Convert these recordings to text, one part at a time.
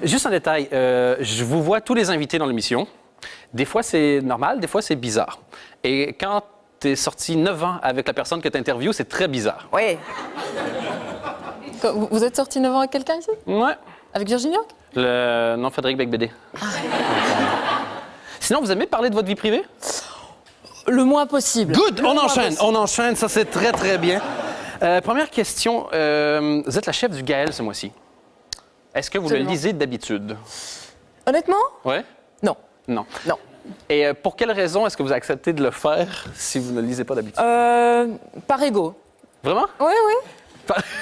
Juste un détail, je vous vois tous les invités dans l'émission. Des fois, c'est normal, des fois, c'est bizarre. Et quand tu es sorti 9 ans avec la personne que tu interviews, c'est très bizarre. Oui. Vous êtes sorti 9 ans avec quelqu'un ici? Ouais. Avec Virginie York? Non, Frédéric Becbédé. Sinon, vous aimez parler de votre vie privée? Le moins possible. Good! On enchaîne, ça c'est très, très bien. Première question, vous êtes la chef du Gaël ce mois-ci. Est-ce que vous Absolument. le lisez d'habitude? Honnêtement? Oui? Non. Non. Non. Et pour quelle raison est-ce que vous acceptez de le faire si vous ne le lisez pas d'habitude? Par ego. Vraiment? Oui, oui.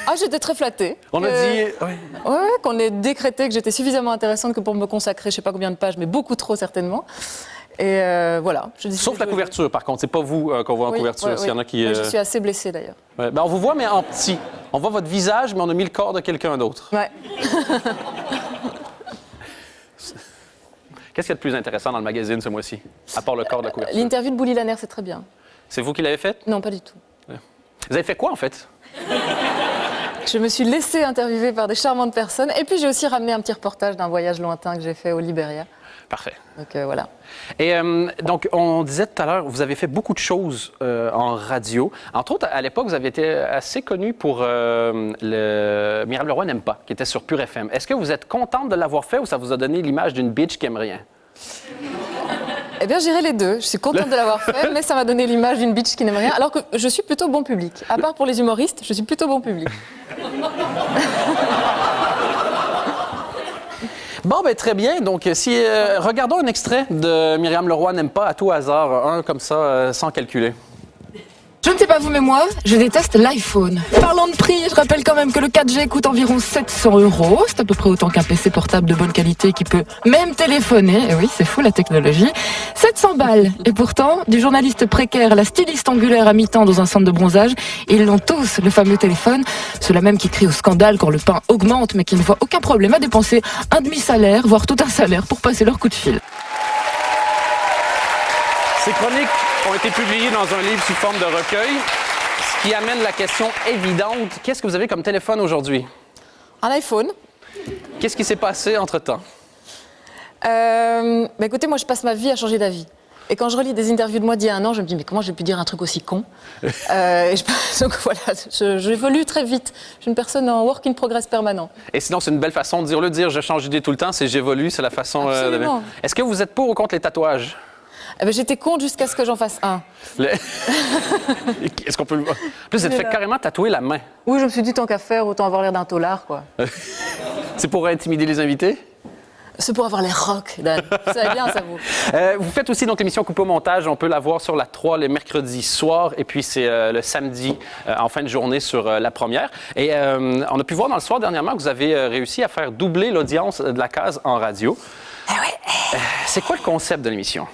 Ah, j'étais très flattée. On a dit... Oui. Oui, qu'on ait décrété que j'étais suffisamment intéressante que pour me consacrer, je ne sais pas combien de pages, mais beaucoup trop certainement. Et voilà. Sauf la couverture, par contre. C'est pas vous qu'on voit en couverture. S'il y en a qui... Oui, je suis assez blessée, d'ailleurs. Ouais. Ben, on vous voit, mais en petit. On voit votre visage, mais on a mis le corps de quelqu'un d'autre. Ouais. Qu'est-ce qu'il y a de plus intéressant dans le magazine ce mois-ci, à part le corps de la couverture? L'interview de Bouli Lanner, c'est très bien. C'est vous qui l'avez faite? Non, pas du tout. Vous avez fait quoi, en fait? Je me suis laissée interviewer par des charmantes personnes. Et puis, j'ai aussi ramené un petit reportage d'un voyage lointain que j'ai fait au Libéria. Parfait. Donc, voilà. Et donc, on disait tout à l'heure, vous avez fait beaucoup de choses en radio. Entre autres, à l'époque, vous avez été assez connu pour le Myriam Leroy n'aime pas, qui était sur Pure FM. Est-ce que vous êtes contente de l'avoir fait ou ça vous a donné l'image d'une bitch qui aime rien? Eh bien, j'irai les deux. Je suis contente de l'avoir fait, mais ça m'a donné l'image d'une bitch qui n'aime rien, alors que je suis plutôt bon public. À part pour les humoristes, je suis plutôt bon public. Bon, ben très bien. Donc, si regardons un extrait de Myriam Leroy n'aime pas à tout hasard, un comme ça, sans calculer. Je ne sais pas vous, mais moi, je déteste l'iPhone. Parlant de prix, je rappelle quand même que le 4G coûte environ 700 €. C'est à peu près autant qu'un PC portable de bonne qualité qui peut même téléphoner. Et oui, c'est fou la technologie. 700 balles. Et pourtant, du journaliste précaire à la styliste angulaire à mi-temps dans un centre de bronzage, ils l'ont tous, le fameux téléphone. Ceux-là même qui crient au scandale quand le pain augmente, mais qui ne voient aucun problème à dépenser un demi-salaire, voire tout un salaire pour passer leur coup de fil. Ces chroniques ont été publiées dans un livre sous forme de recueil, ce qui amène la question évidente. Qu'est-ce que vous avez comme téléphone aujourd'hui? Un iPhone. Qu'est-ce qui s'est passé entre-temps? Écoutez, moi, je passe ma vie à changer d'avis. Et quand je relis des interviews de moi d'il y a un an, je me dis, mais comment j'ai pu dire un truc aussi con? Donc voilà, j'évolue très vite. Je suis une personne en work in progress permanent. Et sinon, c'est une belle façon de dire, le dire, je change d'idée tout le temps, c'est j'évolue, c'est la façon... Absolument. Est-ce que vous êtes pour ou contre les tatouages? J'étais contre jusqu'à ce que j'en fasse un. Est-ce qu'on peut le voir? En plus, vous êtes fait carrément tatouer la main. Oui, je me suis dit, tant qu'à faire, autant avoir l'air d'un taulard, quoi. C'est pour intimider les invités? C'est pour avoir l'air rock, Dan. Vous savez bien, ça vous. Vous faites aussi donc l'émission Coupé au montage. On peut la voir sur la 3 les mercredis soirs. Et puis, c'est le samedi en fin de journée sur la première. Et on a pu voir dans le soir dernièrement que vous avez réussi à faire doubler l'audience de la case en radio. Ah ouais. C'est quoi le concept de l'émission?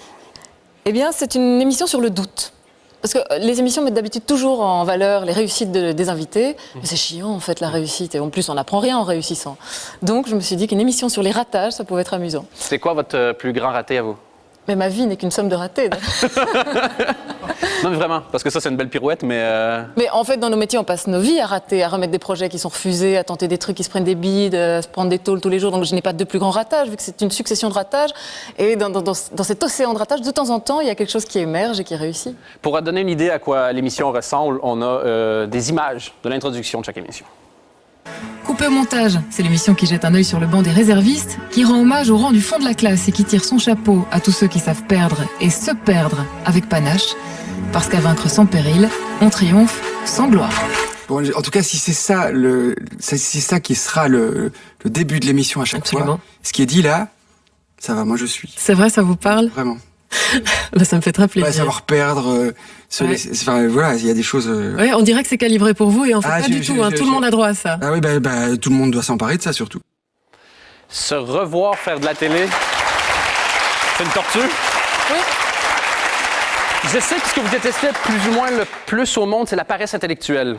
Eh bien, c'est une émission sur le doute. Parce que les émissions mettent d'habitude toujours en valeur les réussites des invités. Mais c'est chiant, en fait, la réussite. Et en plus, on n'apprend rien en réussissant. Donc, je me suis dit qu'une émission sur les ratages, ça pouvait être amusant. C'est quoi votre plus grand raté à vous? Mais ma vie n'est qu'une somme de ratés. Non, mais vraiment, parce que ça, c'est une belle pirouette, mais... Mais en fait, dans nos métiers, on passe nos vies à rater, à remettre des projets qui sont refusés, à tenter des trucs qui se prennent des bides, à se prendre des tôles tous les jours. Donc, je n'ai pas de plus grand ratage, vu que c'est une succession de ratages. Et dans cet océan de ratages, de temps en temps, il y a quelque chose qui émerge et qui réussit. Pour donner une idée à quoi l'émission ressemble, on a des images de l'introduction de chaque émission. Coupé au montage, c'est l'émission qui jette un œil sur le banc des réservistes, qui rend hommage au rang du fond de la classe et qui tire son chapeau à tous ceux qui savent perdre et se perdre avec panache. Parce qu'à vaincre sans péril, on triomphe sans gloire. Bon, en tout cas, si c'est ça, c'est ça qui sera le début de l'émission à chaque Absolument. fois, ce qui est dit là, ça va, moi je suis. C'est vrai, ça vous parle? Vraiment. Bah, ça me fait très plaisir. Pas savoir perdre, enfin voilà, il y a des choses... Ouais, on dirait que c'est calibré pour vous et en fait Ah, pas du tout, hein, tout le monde a droit à ça. Ah oui, tout le monde doit s'emparer de ça surtout. Se revoir faire de la télé, c'est une torture? Oui. Je sais que ce que vous détestez plus ou moins le plus au monde, c'est la paresse intellectuelle.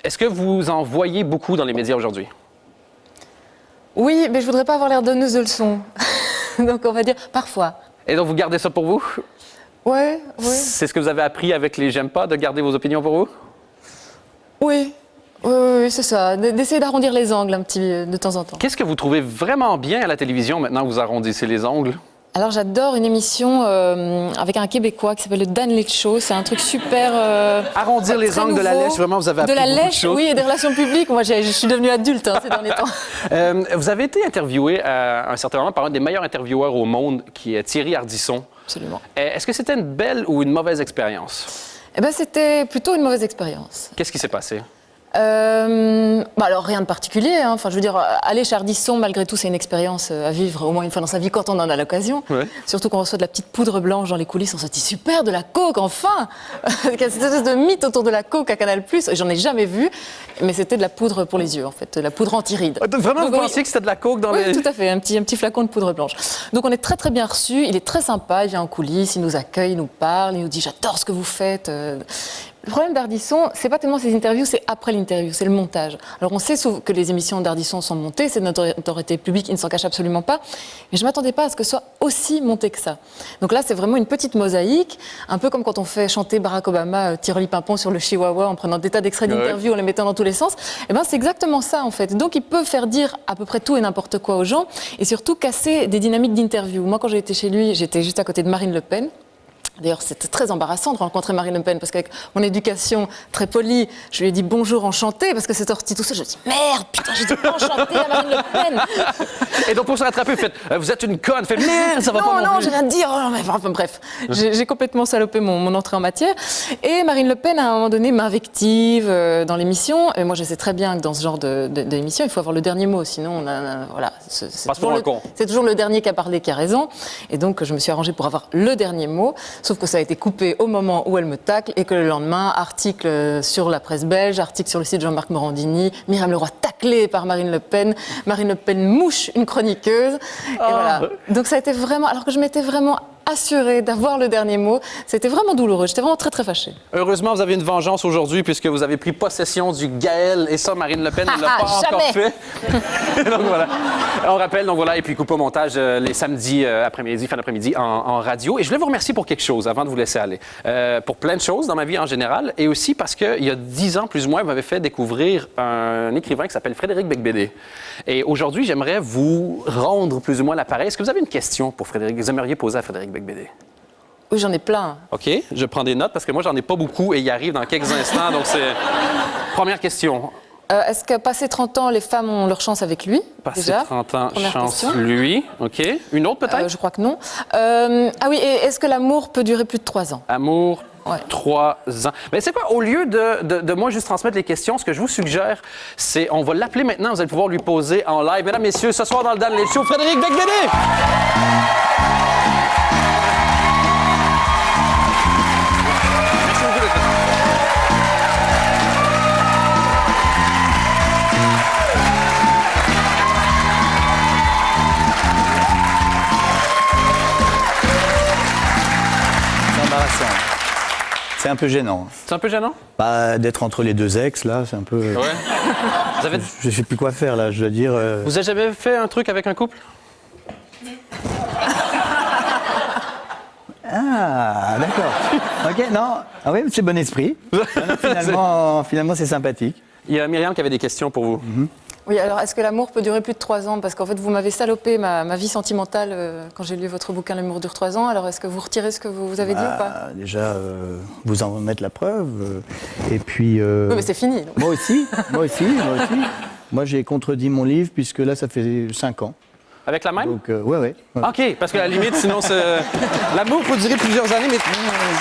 Est-ce que vous en voyez beaucoup dans les médias aujourd'hui? Oui, mais je voudrais pas avoir l'air donneuse de leçons. Donc, on va dire parfois. Et donc, vous gardez ça pour vous? Ouais. C'est ce que vous avez appris avec les J'aime pas, de garder vos opinions pour vous? Oui. Oui, c'est ça. D'essayer d'arrondir les angles un petit de temps en temps. Qu'est-ce que vous trouvez vraiment bien à la télévision maintenant que vous arrondissez les ongles? Alors j'adore une émission avec un Québécois qui s'appelle le Dan Lech Show. C'est un truc super... Arrondir les très angles de la nouveau. lèche, vraiment, vous avez De appris la beaucoup de lèche, choses. oui, et des relations publiques. Moi, je suis devenue adulte ces derniers temps. Vous avez été interviewé à un certain moment par un des meilleurs intervieweurs au monde, qui est Thierry Ardisson. Absolument. Est-ce que c'était une belle ou une mauvaise expérience? Eh ben, c'était plutôt une mauvaise expérience. Qu'est-ce qui s'est passé? Alors rien de particulier, hein. Enfin, je veux dire, aller chez Ardisson, malgré tout, c'est une expérience à vivre au moins une fois dans sa vie quand on en a l'occasion. Ouais. Surtout quand on reçoit de la petite poudre blanche dans les coulisses, on se dit super, de la coke, enfin. Il y a cette espèce de mythe autour de la coke à Canal+. J'en ai jamais vu, mais c'était de la poudre pour les yeux, en fait, de la poudre anti-rides. Vraiment, Donc, vous oui. pensiez que c'était de la coke dans Oui, les... tout à fait, un petit flacon de poudre blanche. Donc on est très très bien reçus, il est très sympa, il vient en coulisses, il nous accueille, il nous parle, il nous dit j'adore ce que vous faites. Le problème d'Ardisson, c'est pas tellement ses interviews, c'est après l'interview, c'est le montage. Alors on sait que les émissions d'Ardisson sont montées, c'est de notre autorité publique, il ne s'en cache absolument pas, mais je m'attendais pas à ce que ce soit aussi monté que ça. Donc là, c'est vraiment une petite mosaïque, un peu comme quand on fait chanter Barack Obama, Tiroli Pimpon sur le Chihuahua en prenant des tas d'extraits d'interviews, en les mettant dans tous les sens. Et ben c'est exactement ça en fait. Donc il peut faire dire à peu près tout et n'importe quoi aux gens, et surtout casser des dynamiques d'interview. Moi, quand j'ai été chez lui, j'étais juste à côté de Marine Le Pen. D'ailleurs, c'était très embarrassant de rencontrer Marine Le Pen, parce qu'avec mon éducation très polie, je lui ai dit bonjour, enchantée, parce que c'est sorti tout ça. Je me dis merde, putain, j'ai dit enchantée à Marine Le Pen. Et donc, pour se rattraper, vous faites vous êtes une conne, faites merde, ça va pas Non, non plus. j'ai rien dit. Oh, non, mais enfin, bref, j'ai complètement salopé mon entrée en matière. Et Marine Le Pen, à un moment donné, m'invective dans l'émission. Et moi, je sais très bien que dans ce genre d'émission, il faut avoir le dernier mot, sinon, voilà, c'est Passe pour un con. c'est toujours le dernier qui a parlé qui a raison. Et donc, je me suis arrangée pour avoir le dernier mot. Sauf que ça a été coupé au moment où elle me tacle et que le lendemain, article sur la presse belge, article sur le site de Jean-Marc Morandini, Myriam Leroy taclée par Marine Le Pen mouche une chroniqueuse. Et voilà. Donc ça a été vraiment, alors que je m'étais vraiment assurée d'avoir le dernier mot, c'était vraiment douloureux. J'étais vraiment très très fâchée. Heureusement, vous avez une vengeance aujourd'hui puisque vous avez pris possession du Gaël et ça, Marine Le Pen ne l'a pas encore fait. Donc voilà. On rappelle, donc voilà, et puis coupe au montage les samedis après-midi, fin d'après-midi en radio. Et je voulais vous remercier pour quelque chose avant de vous laisser aller. Pour plein de choses dans ma vie en général et aussi parce qu'il y a 10 ans plus ou moins, vous m'avez fait découvrir un écrivain qui s'appelle Frédéric Becbédé. Et aujourd'hui, j'aimerais vous rendre plus ou moins l'appareil. Est-ce que vous avez une question pour Frédéric? Vous aimeriez poser à Frédéric Becbédé? Oui, j'en ai plein. OK, je prends des notes parce que moi, j'en ai pas beaucoup et il arrive dans quelques instants. Donc, c'est... Première question. Est-ce que passé 30 ans, les femmes ont leur chance avec lui? Passé déjà 30 ans, Première chance question. lui. OK. Une autre peut-être? Je crois que non. Ah oui, et est-ce que l'amour peut durer plus de 3 ans? Amour, Ouais. 3 ans. Mais c'est quoi, au lieu de moi juste transmettre les questions, ce que je vous suggère, c'est, on va l'appeler maintenant, vous allez pouvoir lui poser en live. Mesdames, messieurs, ce soir dans le Dan Lech Show, Frédéric Becbédé! Merci beaucoup d'être là. C'est embarrassant. C'est un peu gênant. C'est un peu gênant? Bah, d'être entre les deux ex, là, c'est un peu... Ouais. Vous avez... Je sais plus quoi faire, là, je dois dire... Vous avez jamais fait un truc avec un couple? Ah, d'accord. OK, non. Ah oui, c'est bon esprit. Non, finalement, c'est sympathique. Il y a Myriam qui avait des questions pour vous. Oui, alors est-ce que l'amour peut durer plus de 3 ans? Parce qu'en fait, vous m'avez salopé ma vie sentimentale quand j'ai lu votre bouquin L'amour dure 3 ans. Alors est-ce que vous retirez ce que vous avez dit ou pas? Déjà, vous en mettre la preuve. Et puis... Oui, mais c'est fini. Donc. Moi aussi. Moi, j'ai contredit mon livre, puisque là, ça fait 5 ans. Avec la même? Donc, ouais. OK, parce qu'à la limite, sinon, l'amour peut durer plusieurs années, mais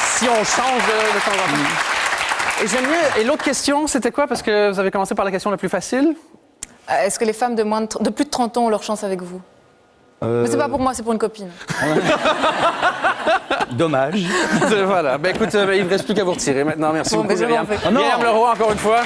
si on change de temps en temps. Et j'aime mieux. Et l'autre question, c'était quoi? Parce que vous avez commencé par la question la plus facile. Est-ce que les femmes de plus de 30 ans ont leur chance avec vous? Mais c'est pas pour moi, c'est pour une copine. Dommage. Voilà. Ben écoute, il ne me reste plus qu'à vous retirer maintenant. Merci Bon, beaucoup, ben, je Myriam. m'en fais. Myriam Leroy, encore une fois.